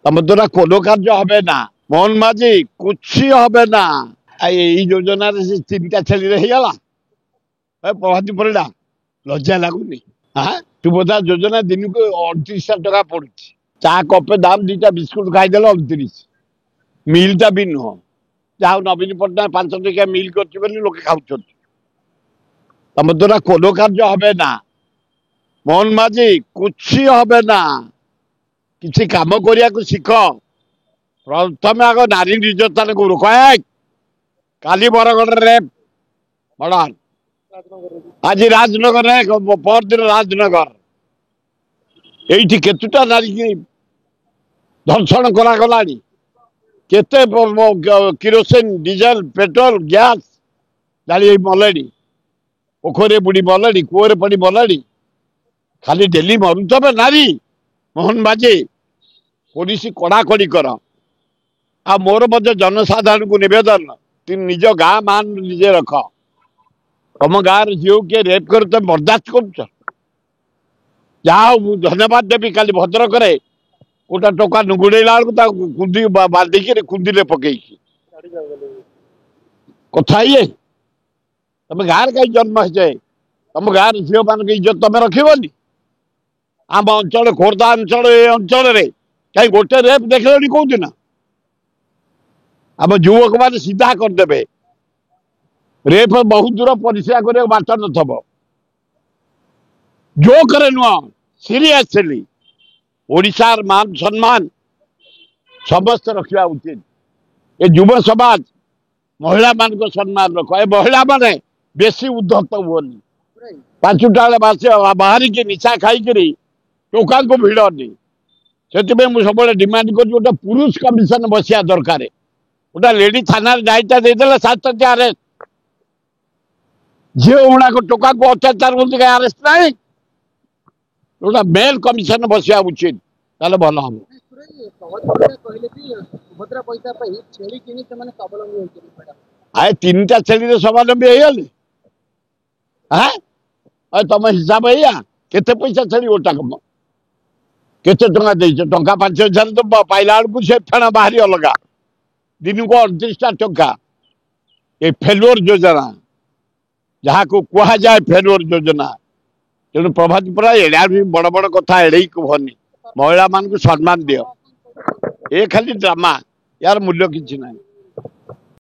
तम द्वारा कोनो कार्य হবে না মোহন মাঝি কুছি হবে না এই যোজনার সে তিনটা ছেলে হয়েগলা প্রভাতী পরিডা লজ্জা লাগুনি হ্যাঁ সুভদ্রা যোজনা দিনকু 38,000 টাকা পড়ুଛି চা কপে দাম দুইটা বিস্কুট খাইদেল 29 মিলটা ବି ନୁହଁ ଯାହା ନବୀନ ପଟ୍ଟନାୟକ 5 ଟଙ୍କିଆ ମିଲ କରିଛି ବୋଲି ଲୋକେ ଖାଉଛନ୍ତି ତମ ଦ୍ୱାରା कोनो କାର୍ଯ୍ୟ হবে না ମୋହନ ମାଝି କୁଛି হবে না କିଛି କାମ କରିବାକୁ ଶିଖ ପ୍ରଥମେ ଆଗ ନାରୀ ନିର୍ଯାତନାକୁ ରୋକ କାଲି ବରଗଡ଼ରେ ବଡ଼ ଆଜି ରାଜନଗରରେ ପରଦିନ ରାଜନଗର ଏଇଠି କେତେଟା ନାରୀ ଧର୍ଷଣ କରାଗଲାଣି କେତେ କିରୋସିନ ଡିଜେଲ ପେଟ୍ରୋଲ ଗ୍ୟାସ ଜାଳି ମଲେଣି ପୋଖରୀରେ ବୁଡ଼ି ମଲେଣି କୂଅରେ ପଡ଼ି ମଲେଣି ଖାଲି ଡେଲି ମରୁଥବେ ନାରୀ ମୋହନ ମାଝି ପୋଲିସ କଡ଼ାକଡ଼ି କର ଆଉ ମୋର ମଧ୍ୟ ଜନସାଧାରଣଙ୍କୁ ନିବେଦନ ନିଜ ଗାଁ ମାନ ନିଜେ ରଖ ତମ ଗାଁରେ ଝିଅ କିଏ ରେପ୍ କରି ତମେ ବରଦାସ୍ତ କରୁଛ ଯାହା ହଉ ମୁଁ ଧନ୍ୟବାଦ ଦେବି କାଲି ଭଦ୍ରକରେ ଗୋଟା ଟୋକା ନୁଗୁଡେଇଲା ବେଳକୁ ତାକୁ କୁନ୍ଦି ବାନ୍ଧିକିରି କୁନ୍ଦିରେ ପକେଇକି କଥା ଇଏ ତମେ ଗାଁରେ କାହିଁ ଜନ୍ମ ହେଇଛେ ତମ ଗାଁରେ ଝିଅ ମାନଙ୍କ ଇଜ୍ଜତ ତମେ ରଖିବନି ଆମ ଅଞ୍ଚଳ ଖୋର୍ଦ୍ଧା ଅଞ୍ଚଳ ଏ ଅଞ୍ଚଳରେ କାହିଁ ଗୋଟେ ରେପ୍ ଦେଖିଲନି କୋଉଦିନ ଆମ ଯୁବକ ମାନେ ସିଧା କରିଦେବେ ରେପ୍ ବହୁତ ଦୂର ପରିସ୍ରା କରିବାକୁ ବାଟ ନଥିବ ଜୋକରେ ନୁହଁ ସିରିୟସଲି ओडिशार मान सम्मान समस्त रखा उचित ये युव समाज महिला मान को सम्मान रख ए महिला माने बेसी उद्धत हुए 5टा बेले बाहर की निशा खाई टोका को भिड़नी से मुझे सब डिमांड कर गोटे पुरुष कमिशन बसिया दरकार गोटे लेडी थाना दायित्व देदेला 7 अरेस्ट झील गुड़ा टोका को अत्याचार करते अरेस्ट ना गोटा मेल कमिशन बसिया उचित ताले भल हम आए 3टा छेली स्वावलंबी होगले हाँ तुम हिसाब या केते पैसा छेली गोटा कम केते टंका देछ टंका 5,000 तो पाइला बेलू से फेण बाहरी अलग दिन को 38टा टंका ये फेलुअर योजना जहाँ को कह जाए फेलुअर योजना तेणु प्रभात परा एड़ा भी बड़ बड़ कथा एड़े कहनी महिला मान को सम्मान दियो ये खाली ड्रामा यार मूल्य किसी ना।